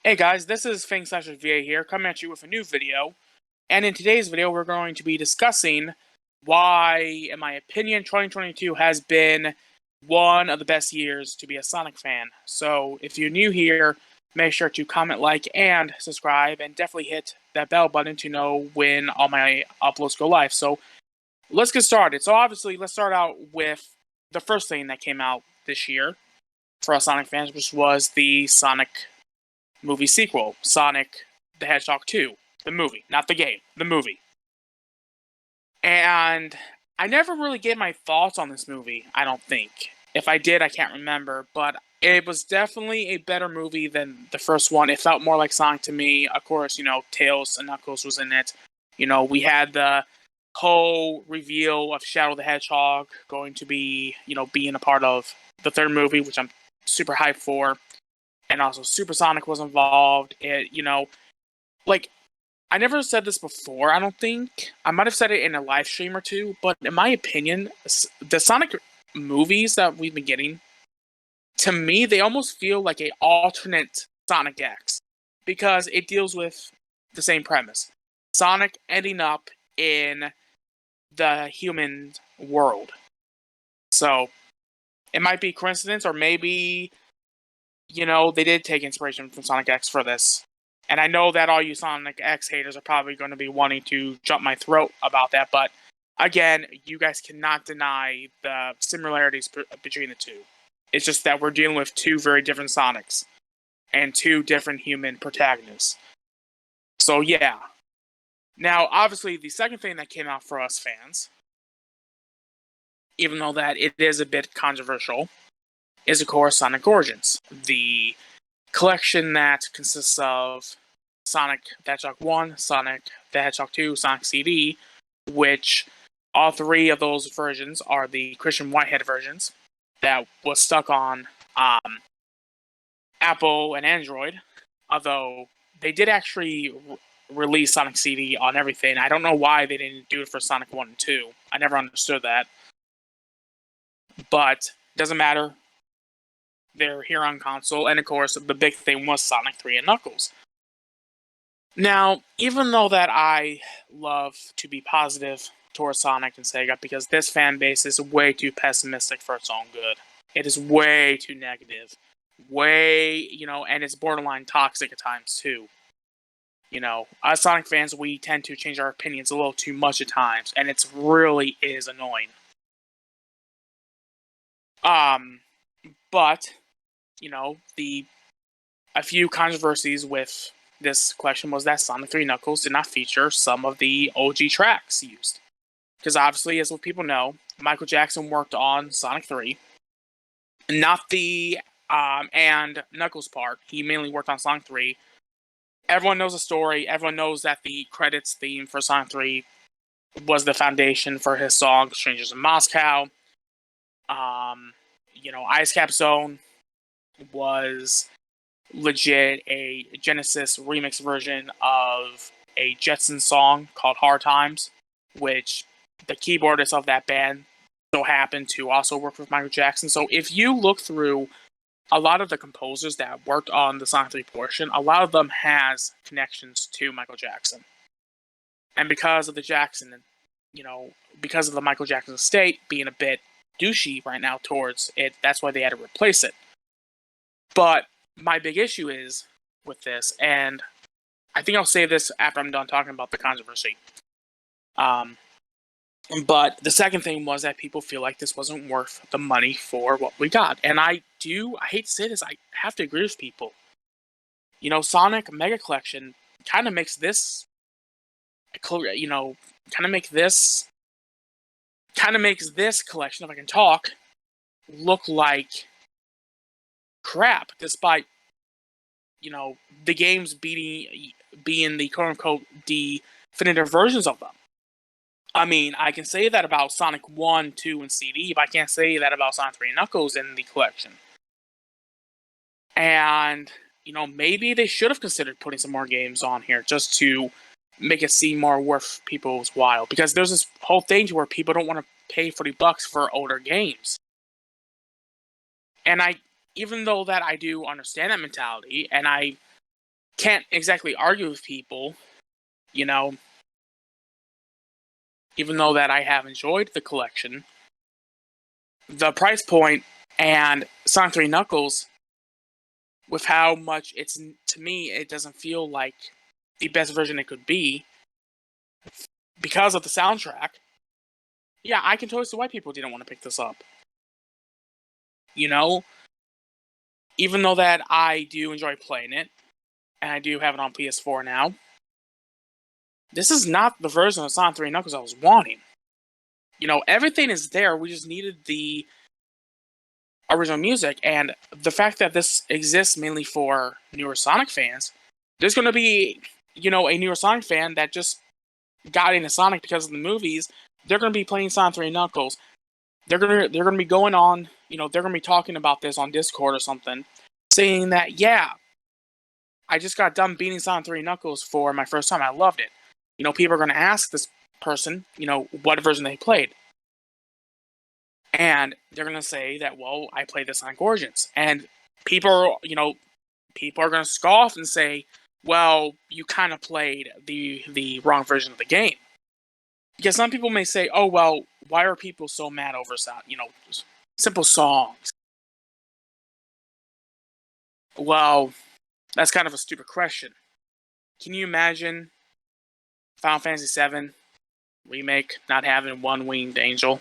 Hey guys, this is Fang/VA here, coming at you with a new video. And in today's video, we're going to be discussing why, in my opinion, 2022 has been one of the best years to be a Sonic fan. So if you're new here, make sure to comment, like, and subscribe, and definitely hit that bell button to know when all my uploads go live. So let's get started. So obviously, let's start out with the first thing that came out this year for us Sonic fans, which was the Sonic movie sequel, Sonic the Hedgehog 2, the movie, not the game, the movie. And I never really gave my thoughts on this movie, I don't think. If I did, I can't remember, but it was definitely a better movie than the first one. It felt more like Sonic to me. Of course, Tails and Knuckles was in it. We had the whole reveal of Shadow the Hedgehog going to be, being a part of the third movie, which I'm super hyped for. And also Supersonic was involved. I never said this before, I don't think. I might have said it in a live stream or two, but in my opinion, the Sonic movies that we've been getting, to me, they almost feel like an alternate Sonic X. Because it deals with the same premise. Sonic ending up in the human world. So, it might be coincidence, or maybe they did take inspiration from Sonic X for this. And I know that all you Sonic X haters are probably going to be wanting to jump my throat about that, but again, you guys cannot deny the similarities between the two. It's just that we're dealing with two very different Sonics and two different human protagonists. So yeah. Now, obviously, the second thing that came out for us fans, even though that it is a bit controversial, is, of course, Sonic Origins, the collection that consists of Sonic the Hedgehog 1, Sonic the Hedgehog 2, Sonic CD, which all three of those versions are the Christian Whitehead versions that was stuck on Apple and Android, although they did actually release Sonic CD on everything. I don't know why they didn't do it for Sonic 1 and 2. I never understood that. But doesn't matter. They're here on console, and of course, the big thing was Sonic 3 and Knuckles. Now, even though that I love to be positive towards Sonic and Sega, because this fan base is way too pessimistic for its own good. It is way too negative. And it's borderline toxic at times, too. Us Sonic fans, we tend to change our opinions a little too much at times, and it really is annoying. But a few controversies with this collection was that Sonic 3 Knuckles did not feature some of the OG tracks used. Because obviously, as what people know, Michael Jackson worked on Sonic 3. Not the and Knuckles part. He mainly worked on Sonic 3. Everyone knows the story. Everyone knows that the credits theme for Sonic 3 was the foundation for his song Strangers in Moscow. Ice Cap Zone was legit a Genesis remix version of a Jetson song called Hard Times, which the keyboardist of that band so happened to also work with Michael Jackson. So if you look through a lot of the composers that worked on the Sonic 3 portion, a lot of them has connections to Michael Jackson. And because of the because of the Michael Jackson estate being a bit douchey right now towards it, that's why they had to replace it. But my big issue is with this, and I think I'll say this after I'm done talking about the controversy. But the second thing was that people feel like this wasn't worth the money for what we got. And I hate to say this, I have to agree with people. Sonic Mega Collection kind of makes this, makes this collection, if I can talk, look like crap, despite the games being the quote-unquote definitive versions of them. I mean, I can say that about Sonic 1, 2, and CD, but I can't say that about Sonic 3 and Knuckles in the collection. And, maybe they should have considered putting some more games on here just to make it seem more worth people's while. Because there's this whole thing to where people don't want to pay $40 for older games. And even though that I do understand that mentality, and I can't exactly argue with people, even though that I have enjoyed the collection, the price point and Sonic 3 Knuckles, with how much to me, it doesn't feel like the best version it could be because of the soundtrack. Yeah, I can totally see why people didn't want to pick this up. Even though that I do enjoy playing it, and I do have it on PS4 now, this is not the version of Sonic 3 Knuckles I was wanting. Everything is there, we just needed the original music, and the fact that this exists mainly for newer Sonic fans, there's going to be, a newer Sonic fan that just got into Sonic because of the movies. They're going to be playing Sonic 3 Knuckles. They're going to be going on, they're going to be talking about this on Discord or something, saying that, yeah, I just got done beating Sonic 3 Knuckles for my first time. I loved it. People are going to ask this person, what version they played. And they're going to say that, well, I played the Sonic Origins. And people are going to scoff and say, well, you kind of played the wrong version of the game. Because some people may say, oh, well, why are people so mad over simple songs? Well, that's kind of a stupid question. Can you imagine Final Fantasy VII Remake not having one winged angel?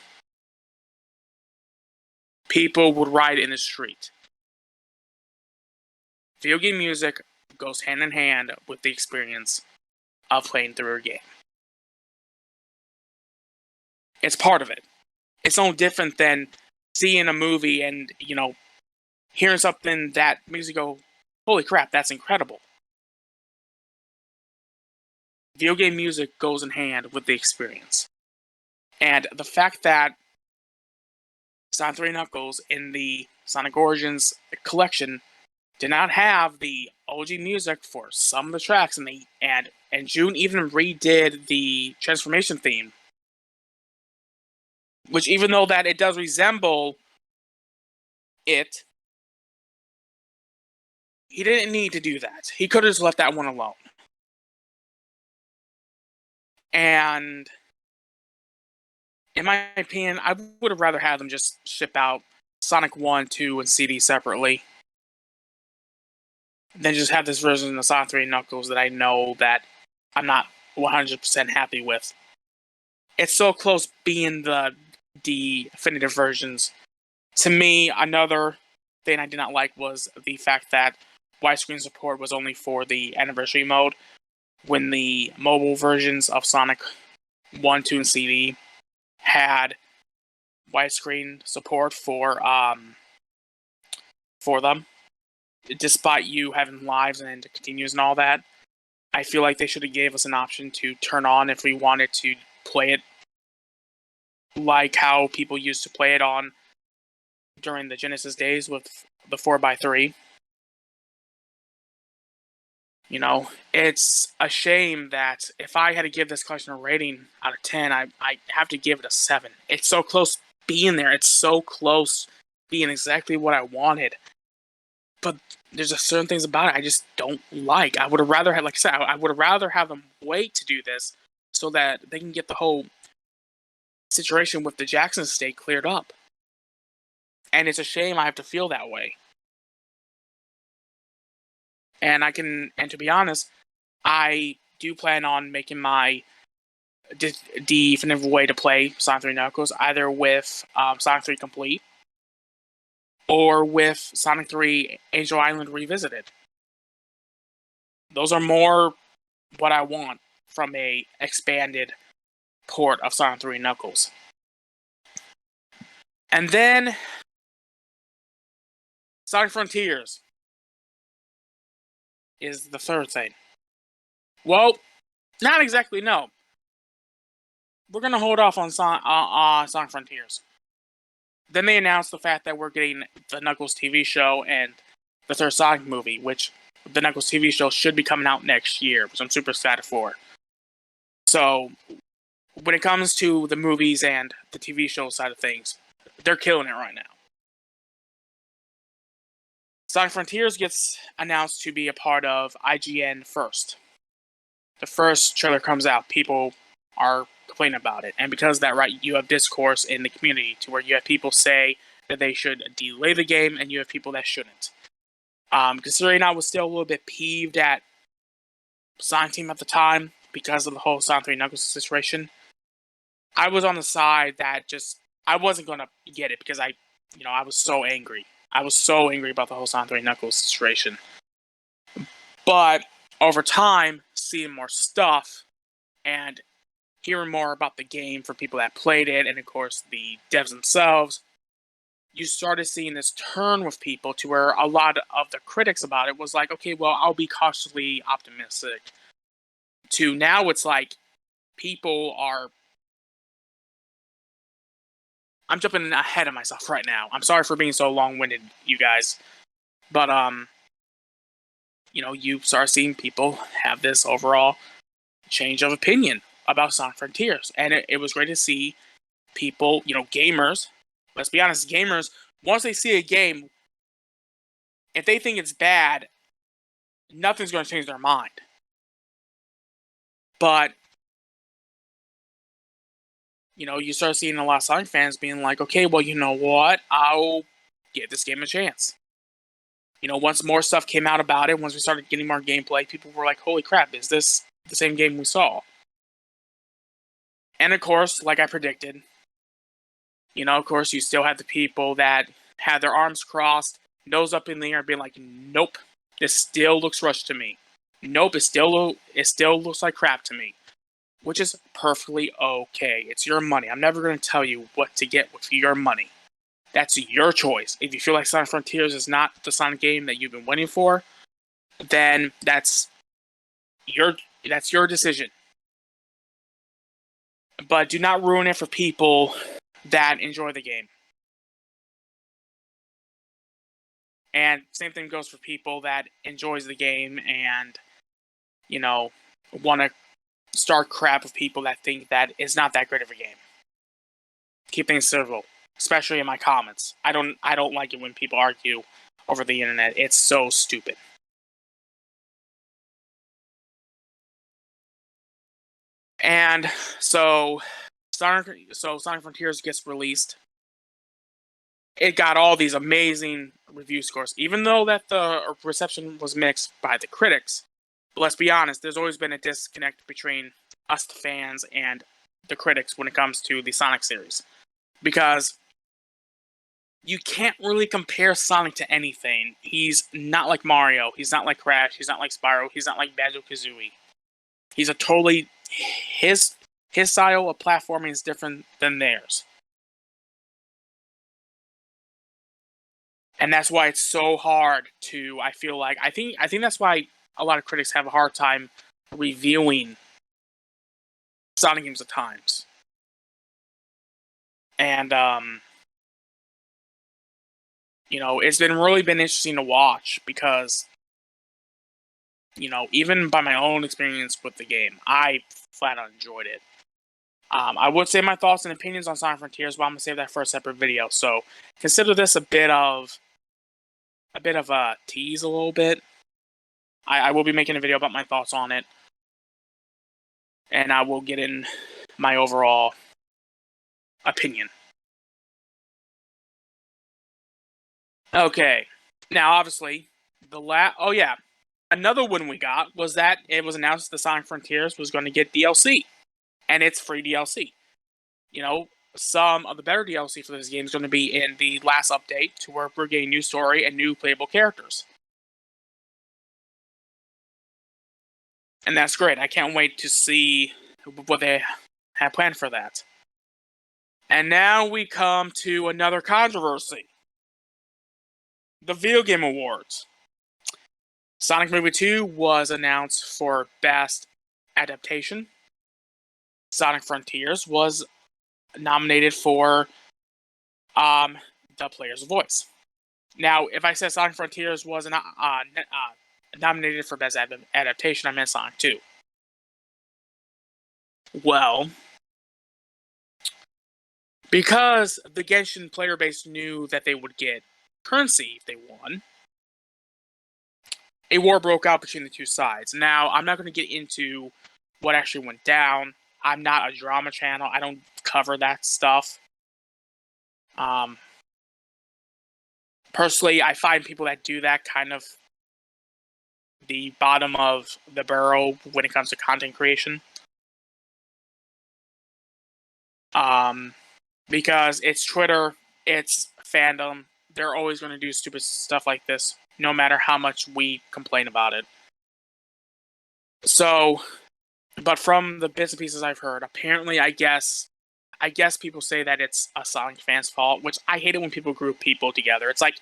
People would riot in the street. Video game music goes hand in hand with the experience of playing through a game. It's part of it. It's no different than seeing a movie and, hearing something that makes you go, holy crap, that's incredible. Video game music goes in hand with the experience. And the fact that Sonic 3 Knuckles in the Sonic Origins collection did not have the OG music for some of the tracks, and June even redid the transformation theme, which, even though that it does resemble it, he didn't need to do that. He could have just left that one alone. And in my opinion, I would have rather had them just ship out Sonic 1, 2, and CD separately than just have this version of Sonic 3 Knuckles that I know that I'm not 100% happy with. It's so close being the definitive versions. To me, another thing I did not like was the fact that widescreen support was only for the anniversary mode, when the mobile versions of Sonic 1, 2, and CD had widescreen support for them. Despite you having lives and continues and all that, I feel like they should have gave us an option to turn on if we wanted to play it like how people used to play it on during the Genesis days with the 4x3. It's a shame that if I had to give this collection a rating out of 10, I have to give it a 7. It's so close being there. It's so close being exactly what I wanted. But there's just certain things about it I just don't like. I would have rather had, like I said, I would have rather have them wait to do this so that they can get the whole situation with the Jackson estate cleared up. And it's a shame I have to feel that way. And to be honest, I do plan on making my definitive way to play Sonic 3 Knuckles, either with Sonic 3 Complete or with Sonic 3 Angel Island Revisited. Those are more what I want from a expanded port of Sonic 3 Knuckles. And then Sonic Frontiers is the third thing. Well, not exactly, no. We're going to hold off on Sonic Frontiers. Then they announced the fact that we're getting the Knuckles TV show, and the third Sonic movie, which the Knuckles TV show should be coming out next year, which I'm super excited for. So, when it comes to the movies and the TV show side of things, they're killing it right now. Sonic Frontiers gets announced to be a part of IGN first. The first trailer comes out, people are complaining about it. And because of that, right, you have discourse in the community to where you have people say that they should delay the game and you have people that shouldn't. Considering I was still a little bit peeved at Sonic Team at the time because of the whole Sonic 3 Knuckles situation, I was on the side that just, I wasn't going to get it because I was so angry. I was so angry about the whole Sonic 3 Knuckles situation. But over time, seeing more stuff and hearing more about the game from people that played it, and of course the devs themselves, you started seeing this turn with people to where a lot of the critics about it was like, okay, well, I'll be cautiously optimistic. To now it's like people are... I'm jumping ahead of myself right now. I'm sorry for being so long-winded, you guys. But, you start seeing people have this overall change of opinion about Sonic Frontiers. And it was great to see people, gamers, let's be honest, gamers, once they see a game, if they think it's bad, nothing's going to change their mind. But, you start seeing a lot of Sonic fans being like, okay, well, you know what? I'll give this game a chance. Once more stuff came out about it, once we started getting more gameplay, people were like, holy crap, is this the same game we saw? And of course, like I predicted, of course, you still have the people that had their arms crossed, nose up in the air, being like, nope, this still looks rushed to me. Nope, it still looks like crap to me. Which is perfectly okay. It's your money. I'm never going to tell you what to get with your money. That's your choice. If you feel like Sonic Frontiers is not the Sonic game that you've been waiting for, then that's your decision. But do not ruin it for people that enjoy the game. And same thing goes for people that enjoys the game and, want to start crap with people that think that it's not that great of a game. Keep things civil, especially in my comments. I don't like it when people argue over the internet. It's so stupid. And so Sonic Frontiers gets released. It got all these amazing review scores, even though that the reception was mixed by the critics. But let's be honest, there's always been a disconnect between us, the fans, and the critics when it comes to the Sonic series. Because you can't really compare Sonic to anything. He's not like Mario. He's not like Crash. He's not like Spyro. He's not like Banjo-Kazooie. He's a totally... His style of platforming is different than theirs. And that's why it's so hard to... I feel like... I think that's why a lot of critics have a hard time reviewing Sonic games at times. And, it's really been interesting to watch because, even by my own experience with the game, I flat out enjoyed it. I would say my thoughts and opinions on Sonic Frontiers, but I'm going to save that for a separate video. So consider this a bit of a tease a little bit. I will be making a video about my thoughts on it. And I will get in my overall opinion. Okay. Now, obviously, another one we got was that it was announced that Sonic Frontiers was going to get DLC. And it's free DLC. Some of the better DLC for this game is going to be in the last update to where we're getting new story and new playable characters. And that's great. I can't wait to see what they have planned for that. And now we come to another controversy. The Video Game Awards. Sonic Movie 2 was announced for Best Adaptation. Sonic Frontiers was nominated for the player's voice. Now, if I said Sonic Frontiers was nominated for Best Adaptation, I meant Sonic 2. Well, because the Genshin player base knew that they would get currency if they won, a war broke out between the two sides. Now, I'm not going to get into what actually went down. I'm not a drama channel. I don't cover that stuff. Personally, I find people that do that kind of the bottom of the barrel when it comes to content creation. Because it's Twitter, it's fandom. They're always going to do stupid stuff like this, no matter how much we complain about it. So, but from the bits and pieces I've heard, apparently, I guess people say that it's a Sonic fan's fault, which I hate it when people group people together. It's like,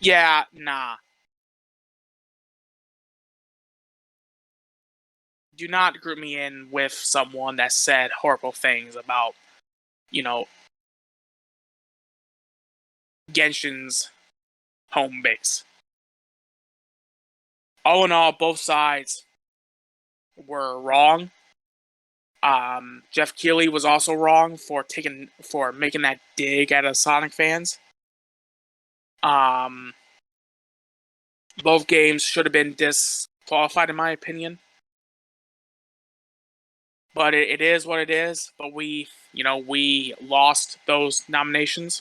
yeah, nah. Do not group me in with someone that said horrible things about, Genshin's home base. All in all, both sides were wrong. Jeff Keighley was also wrong for making that dig at Sonic fans. Both games should have been disqualified, in my opinion. But it is what it is. But we lost those nominations.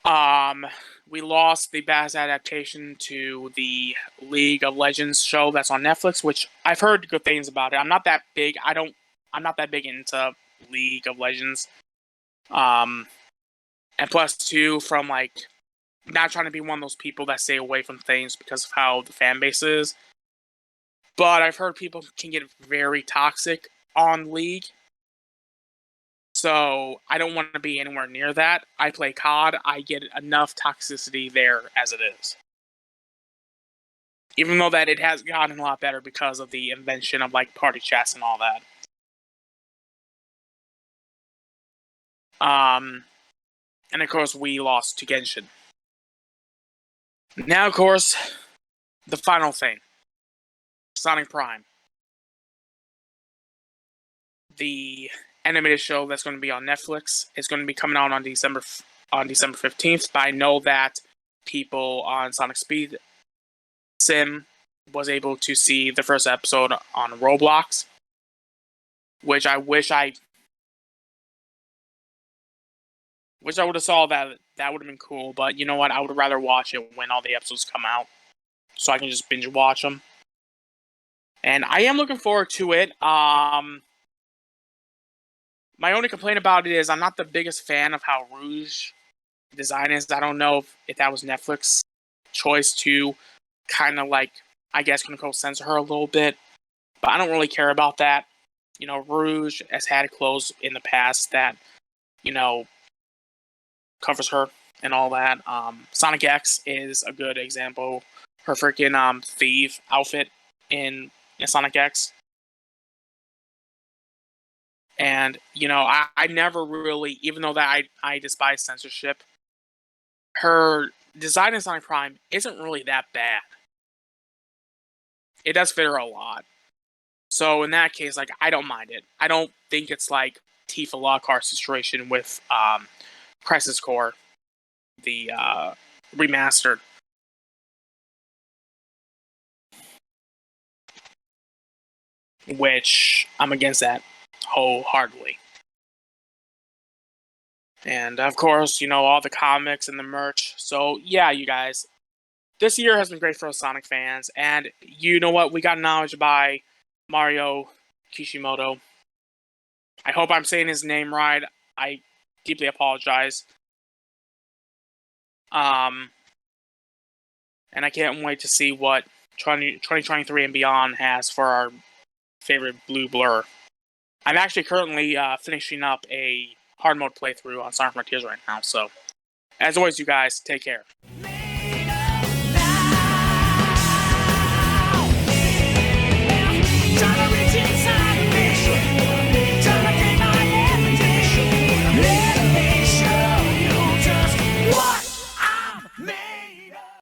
We lost the best adaptation to the League of Legends show that's on Netflix, which I've heard good things about it. I'm not that big. I'm not that big into League of Legends. And plus two, from not trying to be one of those people that stay away from things because of how the fan base is. But I've heard people can get very toxic on League. So I don't want to be anywhere near that. I play COD. I get enough toxicity there as it is. Even though that it has gotten a lot better because of the invention of party chats and all that. And of course we lost to Genshin. Now, of course, the final thing. Sonic Prime. The animated show that's going to be on Netflix is going to be coming out on December 15th, but I know that people on Sonic Speed Sim was able to see the first episode on Roblox, which I wish I would have saw that. That would have been cool, but you know what? I would rather watch it when all the episodes come out, so I can just binge watch them. And I am looking forward to it. My only complaint about it is I'm not the biggest fan of how Rouge design is. I don't know if that was Netflix's choice to kind of I guess, censor her a little bit. But I don't really care about that. Rouge has had clothes in the past that, covers her and all that. Sonic X is a good example. Her freaking thief outfit in Sonic X. And, I never really, even though that I despise censorship, her design in Sonic Prime isn't really that bad. It does fit her a lot. So in that case, I don't mind it. I don't think it's like Tifa Lockhart's situation with Crisis Core, the remastered. Which I'm against that wholeheartedly. And of course, all the comics and the merch. So yeah, you guys, this year has been great for us Sonic fans. And you know what? We got acknowledged by Mario Kishimoto. I hope I'm saying his name right. I deeply apologize. And I can't wait to see what 2023 and beyond has for our favorite blue blur. I'm actually currently finishing up a hard mode playthrough on Sonic Frontiers right now. So, as always, you guys, take care.